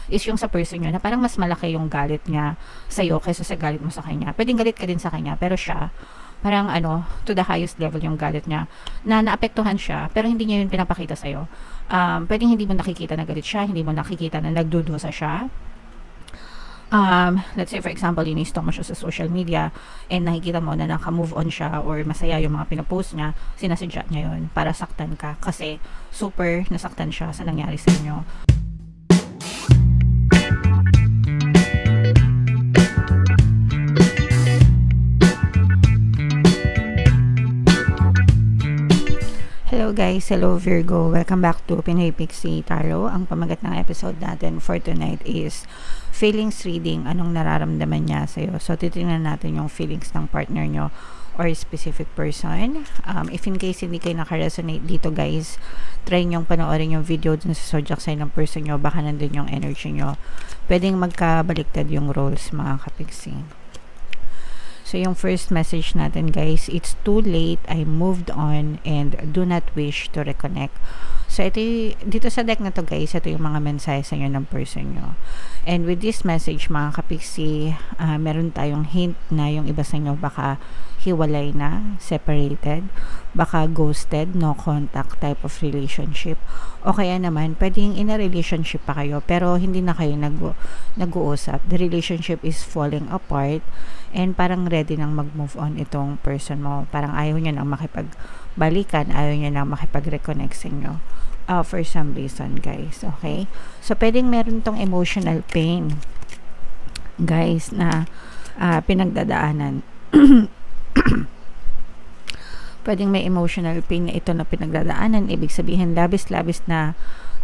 is yung sa person nyo na parang mas malaki yung galit niya sa'yo kaysa sa galit mo sa kanya. Pwedeng galit ka din sa kanya, pero siya, parang to the highest level yung galit niya, na naapektuhan siya, pero hindi niya yun pinapakita sa'yo. Pwedeng hindi mo nakikita na galit siya, hindi mo nakikita na nagdudusa siya. Let's say for example, inistalk mo siya sa social media and nakikita mo na naka-move on siya or masaya yung mga pinapost niya, sinasadya niya yun para saktan ka kasi super nasaktan siya sa nangyari sa inyo. Hello guys, hello Virgo, welcome back to Pinoy Pixie Tarot. Ang pamagat ng episode natin for tonight is feelings reading, anong nararamdaman niya sa'yo. So titingnan natin yung feelings ng partner nyo or specific person. If in case hindi kayo naka-resonate dito guys, try nyong panoorin yung video dun sa zodiac sign ng person nyo, baka nandun yung energy nyo. Pwedeng magkabaliktad yung roles mga kapixie. So, yung first message natin guys, it's too late, I moved on, and do not wish to reconnect. So, dito sa deck na to guys, ito yung mga mensahe sa inyo ng person nyo. And with this message mga kapixie, meron tayong hint na yung iba sa inyo baka hiwalay na, separated, baka ghosted, no contact type of relationship. O kaya naman, pwedeng in a relationship pa kayo, pero hindi na kayo nag-uusap. The relationship is falling apart, and parang ready nang mag-move on itong person mo. Parang ayaw niya nang makipagbalikan, ayaw niya nang makipag-reconnect sa inyo. For some reason, guys. Okay? So, pwedeng meron tong emotional pain, guys, na pinagdadaanan. Pwedeng may emotional pain na ito na pinagdadaanan. Ibig sabihin, labis-labis na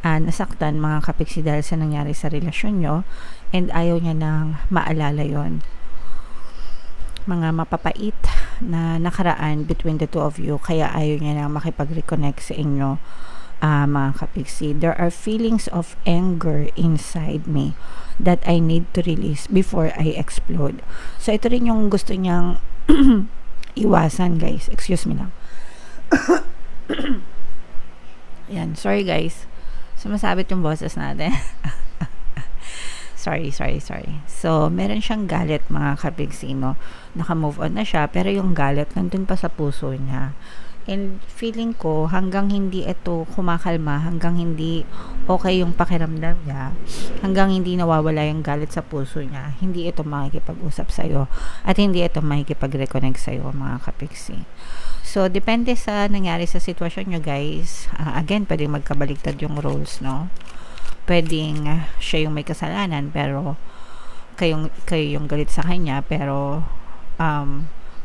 nasaktan mga kapixie dahil sa nangyari sa relasyon nyo, and ayaw niya nang maalala yon. Mga mapapait na nakaraan between the two of you, kaya ayaw niya nang makipag-reconnect sa inyo. Mga kapixie, there are feelings of anger inside me that I need to release before I explode. So ito rin yung gusto niyang iwasan guys. Excuse me lang. Yan, sorry guys, sumasabit yung boses natin. sorry. So meron siyang galit mga kapixie, no? Naka-move on na siya, pero yung galit nandun pa sa puso niya. And feeling ko, hanggang hindi ito kumakalma, hanggang hindi okay yung pakiramdam niya, hanggang hindi nawawala yung galit sa puso niya, hindi ito makikipag-usap sa'yo, at hindi ito makikipag-reconnect sa'yo mga kapixie. So, depende sa nangyari sa sitwasyon nyo guys. Again, pwedeng magkabaliktad yung roles, no? Pwedeng siya yung may kasalanan, pero kayo yung galit sa kanya, pero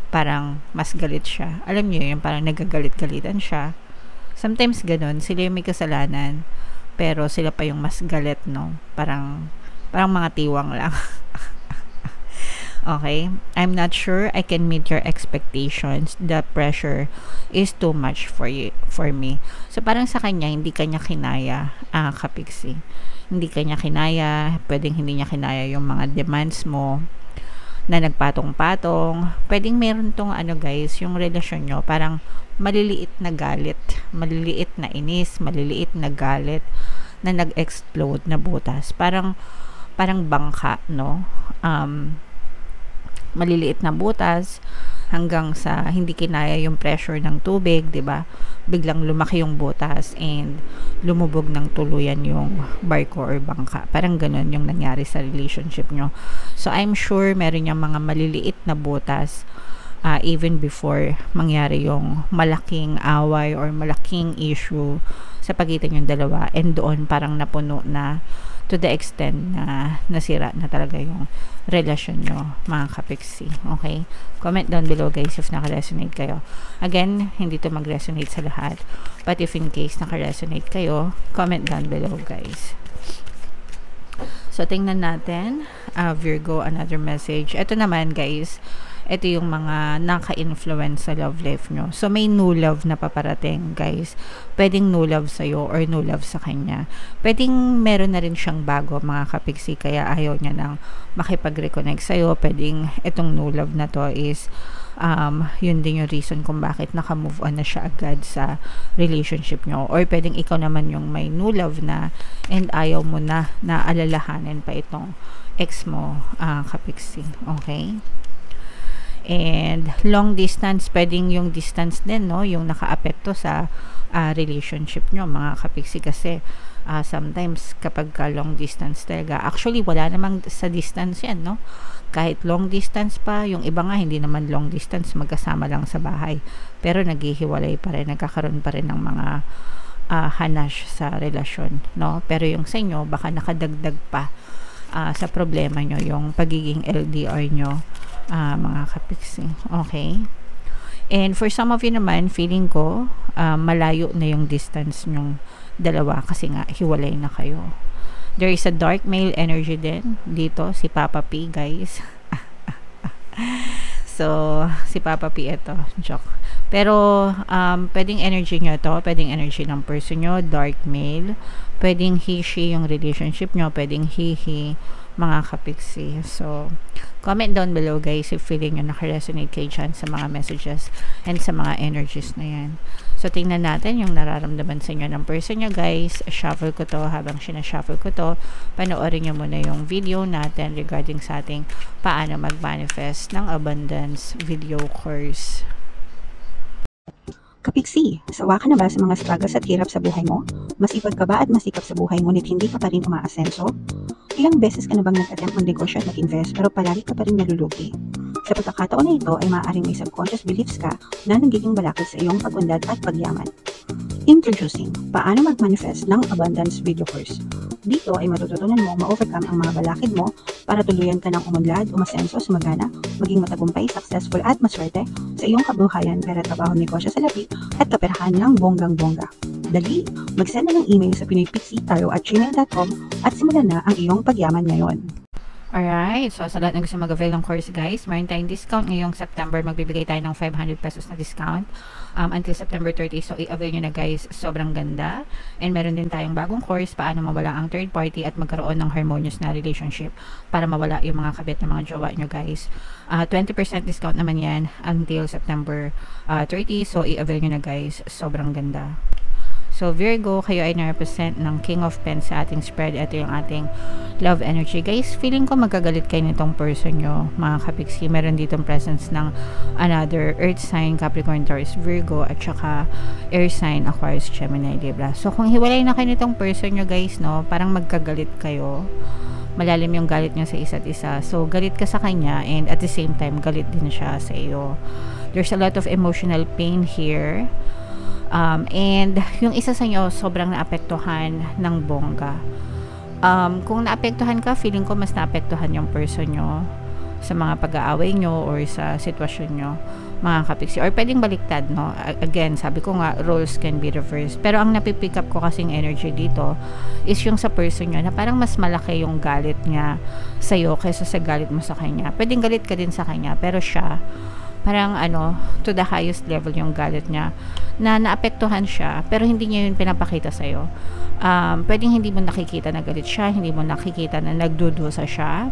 parang mas galit siya. Alam niyo yung parang nagagalit-galitan siya. Sometimes ganun, sila yung may kasalanan, pero sila pa yung mas galit, no? Parang mga tiwang lang. Okay? I'm not sure I can meet your expectations. The pressure is too much for me. So, parang sa kanya, hindi kanya kinaya, kapixie. Hindi kanya kinaya, pwedeng hindi niya kinaya yung mga demands mo, na nagpatong-patong. Pwedeng meron tong guys, yung relasyon nyo, parang maliliit na galit, maliliit na inis, maliliit na galit, na nag-explode, na butas. Parang bangka, no? Maliliit na butas, hanggang sa hindi kinaya yung pressure ng tubig, 'di ba? Biglang lumaki yung butas and lumubog ng tuluyan yung barko or bangka. Parang ganun yung nangyari sa relationship nyo. So I'm sure meron yung mga maliliit na butas even before mangyari yung malaking away or malaking issue sa pagitan yung dalawa, and doon parang napuno na to the extent na nasira na talaga yung relasyon nyo mga kapixie. Okay? Comment down below guys if naka-resonate kayo. Again, hindi to mag-resonate sa lahat, but if in case naka-resonate kayo, comment down below guys. So tingnan natin, Virgo, another message. Ito naman guys, ito yung mga naka-influence sa love life nyo. So, may new love na paparating, guys. Pwedeng new love sa'yo or new love sa kanya. Pwedeng meron na rin siyang bago, mga kapiksi, kaya ayaw niya nang makipag-reconnect sa'yo. Pwedeng itong new love na to is yun din yung reason kung bakit naka-move on na siya agad sa relationship nyo. Or pwedeng ikaw naman yung may new love na and ayaw mo na alalahanin pa itong ex mo, kapiksi. Okay? And long distance, pwedeng yung distance din, no, yung nakaapekto sa relationship nyo, mga kapiksi, kasi sometimes kapag long distance talaga, actually wala namang sa distance yan, no, kahit long distance pa, yung iba nga hindi naman long distance, magkasama lang sa bahay, pero naghihiwalay pa rin, nagkakaroon pa rin ng mga hanash sa relasyon, no, pero yung sa inyo, baka nakadagdag pa sa problema nyo, yung pagiging LDR nyo, mga kapiksi. Okay? And for some of you naman, feeling ko malayo na yung distance nyong dalawa kasi nga hiwalay na kayo. There is a dark male energy din dito, si Papa P, guys. So, si Papa P ito, joke. Pero pwedeng energy nyo to, pwedeng energy ng person nyo, dark male, pwedeng he, she yung relationship nyo, pwedeng he, mga kapiksi. So, comment down below, guys, if feeling nyo nakaresonate kayo dyan sa mga messages and sa mga energies na yan. So, tingnan natin yung nararamdaman sa inyo ng person nyo, guys. Shuffle ko to. Habang sinashuffle ko to, panoorin nyo muna yung video natin regarding sa ating paano mag-manifest ng abundance video course. Kapiksi, sawa ka na ba sa mga struggles at hirap sa buhay mo? Masipag ka ba at masikap sa buhay ngunit hindi ka pa rin umaasenso? Ilang beses ka na bang nag-attempt mag-negosyo at mag-invest pero palagi ka pa rin nalulugi? Sa pagkakataon na ito ay maaaring may subconscious beliefs ka na nagiging balakid sa iyong pag-unlad at pagyaman. Introducing, paano mag-manifest ng abundance video course. Dito ay matututunan mo ma-overcome ang mga balakid mo para tuluyan ka ng umunlad, umasenso, sumagana, maging matagumpay, successful at maswerte sa iyong kabuhayan, pera, trabaho, negosyo sa labi at kaperahan ng bonggang-bongga. Dali, mag-send na ng email sa pinoypixie@gmail.com at simulan na ang iyong pagyaman ngayon. Alright, so sa lahat na gusto mag-avail ng course, guys, mayroon tayong discount ngayong September. Magbibigay tayo ng 500 pesos na discount until September 30. So, i-avail nyo na, guys. Sobrang ganda. And meron din tayong bagong course, paano mawala ang third party at magkaroon ng harmonious na relationship para mawala yung mga kabit ng mga jowa nyo, guys. 20% discount naman yan until September 30. So, i-avail nyo na, guys. Sobrang ganda. So, Virgo, kayo ay na-represent ng King of Pens sa ating spread. Ito yung ating love energy. Guys, feeling ko magagalit kayo nitong person nyo, mga kapiksi. Meron ditong presence ng another earth sign, Capricorn, Taurus, Virgo, at saka air sign, Aquarius, Gemini, Libra. So, kung hiwalay na kayo nitong person nyo, guys, no, parang magkagalit kayo. Malalim yung galit nyo sa isa't isa. So, galit ka sa kanya and at the same time, galit din siya sa iyo. There's a lot of emotional pain here. And yung isa sa inyo sobrang naapektuhan ng bongga. Kung naapektuhan ka, feeling ko mas naapektuhan yung person nyo sa mga pag-aaway nyo or sa sitwasyon nyo, mga kapiksi. Or pwedeng baliktad, no? Again, sabi ko nga, roles can be reversed. Pero ang napipick up ko kasing energy dito is yung sa person nyo na parang mas malaki yung galit niya sa'yo kaysa sa galit mo sa kanya. Pwedeng galit ka din sa kanya, pero siya parang to the highest level yung galit niya, na naapektuhan siya pero hindi niya yun pinapakita sa'yo. Pwedeng hindi mo nakikita na galit siya, hindi mo nakikita na nagdudusa siya.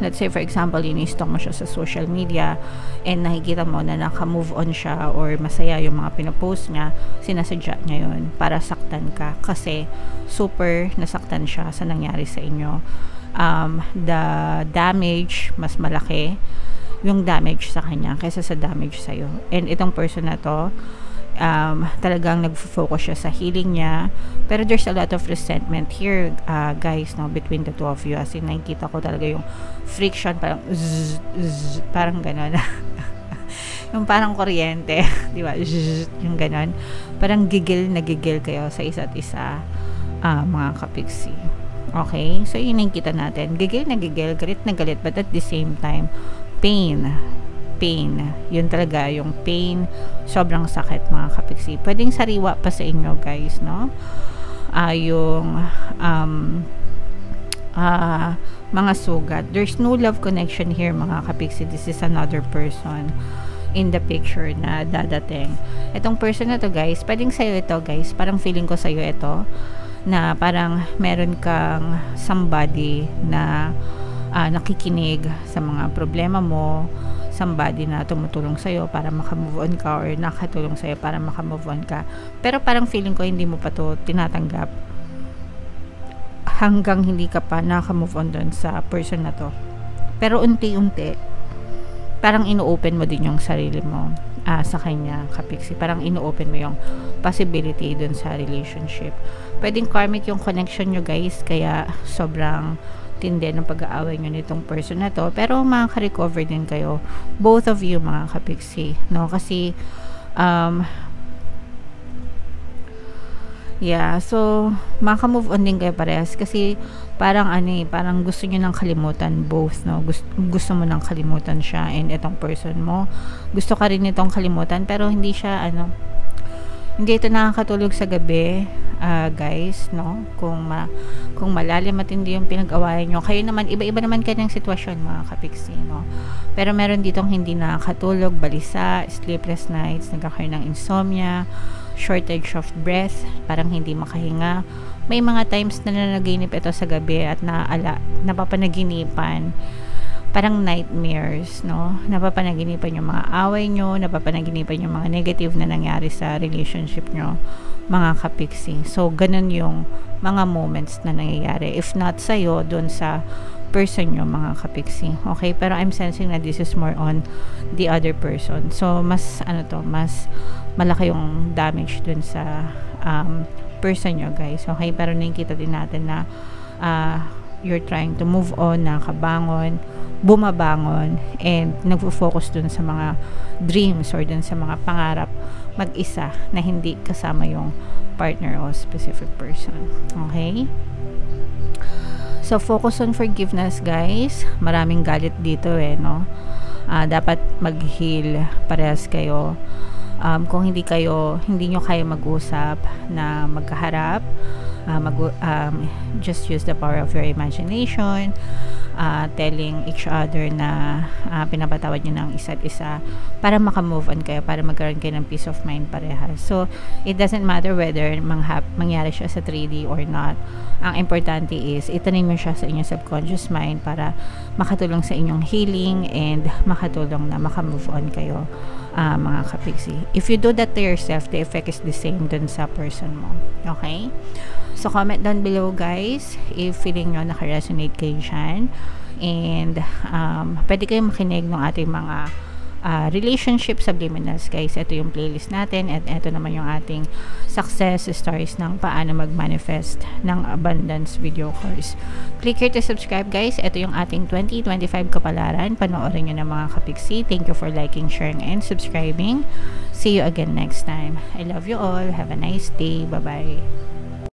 Let's say for example, ini-stalk mo siya sa social media and nakikita mo na naka-move on siya or masaya yung mga pinapost niya, sinasadya niya yun para saktan ka kasi super nasaktan siya sa nangyari sa inyo. The damage, mas malaki yung damage sa kanya kaysa sa damage sa'yo. And itong person na to, talagang nag-focus siya sa healing niya, pero there's a lot of resentment here, guys, no, between the two of you. As in, nakikita ko talaga yung friction, parang parang gano'n. Yung parang kuryente, di ba? Yung gano'n. Parang gigil kayo sa isa't isa, mga kapiksi. Okay? So, yun yung kita natin. Gigil na gigil, galit na galit, but at the same time, pain. Yun talaga, yung pain, sobrang sakit, mga kapiksi. Pwedeng sariwa pa sa inyo, guys, no? mga sugat. There's no love connection here, mga kapiksi. This is another person in the picture na dadating. Itong person na to, guys, pwedeng sa'yo ito, guys. Parang feeling ko sa'yo ito, na parang meron kang somebody na nakikinig sa mga problema mo, somebody na tumutulong sa'yo para makamove on ka, or nakatulong sa'yo para makamove on ka. Pero parang feeling ko hindi mo pa to tinatanggap hanggang hindi ka pa nakamove on dun sa person na to. Pero unti-unti, parang ino-open mo din yung sarili mo sa kanya, kapiksi. Parang ino-open mo yung possibility dun sa relationship. Pwedeng karmic yung connection nyo, guys, kaya sobrang tindi ng pag-aaway nyo nitong person na to. Pero makaka-recover din kayo, both of you, mga kapiksi, no? Kasi yeah, so maka-move on din kayo parehas kasi parang parang gusto niyo nang kalimutan both, no? Gusto mo nang kalimutan siya, and itong person mo gusto ka rin itong kalimutan, pero hindi siya hindi ito nakakatulog sa gabi, guys, no? Kung malalim at hindi yung pinag-awayan nyo, kayo naman, iba-iba naman kayo ng sitwasyon, mga kapiksi, no? Pero meron ditong hindi nakakatulog, balisa, sleepless nights, nagkakaroon ng insomnia, shortage of breath, parang hindi makahinga. May mga times na nanaginip ito sa gabi at napapanaginipan, parang nightmares, no? Napapanaginipan yung mga away nyo, napapanaginipan yung mga negative na nangyari sa relationship nyo, mga kapiksi. So, ganun yung mga moments na nangyayari. If not sa'yo, dun sa person nyo, mga kapiksi. Okay? Pero I'm sensing na this is more on the other person. So, mas malaki yung damage dun sa person nyo, guys. Okay? Pero nakikita din natin na you're trying to move on, nakabangon, bumabangon, and nagfo-focus dun sa mga dreams or dun sa mga pangarap mag-isa na hindi kasama yung partner o specific person. Okay? So, focus on forgiveness, guys. Maraming galit dito, no? Dapat mag-heal parehas kayo. Kung hindi nyo kaya mag-usap na magkaharap, just use the power of your imagination, telling each other na pinapatawad nyo ng isa't isa para makamove on kayo, para magkaroon kayo ng peace of mind parehas. So, it doesn't matter whether mangyari siya sa 3D or not. Ang importante is, itanim mo siya sa inyong subconscious mind para makatulong sa inyong healing and makatulong na makamove on kayo, mga kapiksi. If you do that to yourself, the effect is the same dun sa person mo. Okay? So, comment down below, guys, if feeling nyo naka-resonate kayo dyan. And, pwede kayong makinig ng ating mga relationship subliminals, guys. Ito yung playlist natin, at ito naman yung ating success stories ng paano mag-manifest ng abundance video course. Click here to subscribe, guys. Ito yung ating 2025 kapalaran. Panoorin nyo ng mga kapiksi. Thank you for liking, sharing, and subscribing. See you again next time. I love you all. Have a nice day. Bye-bye.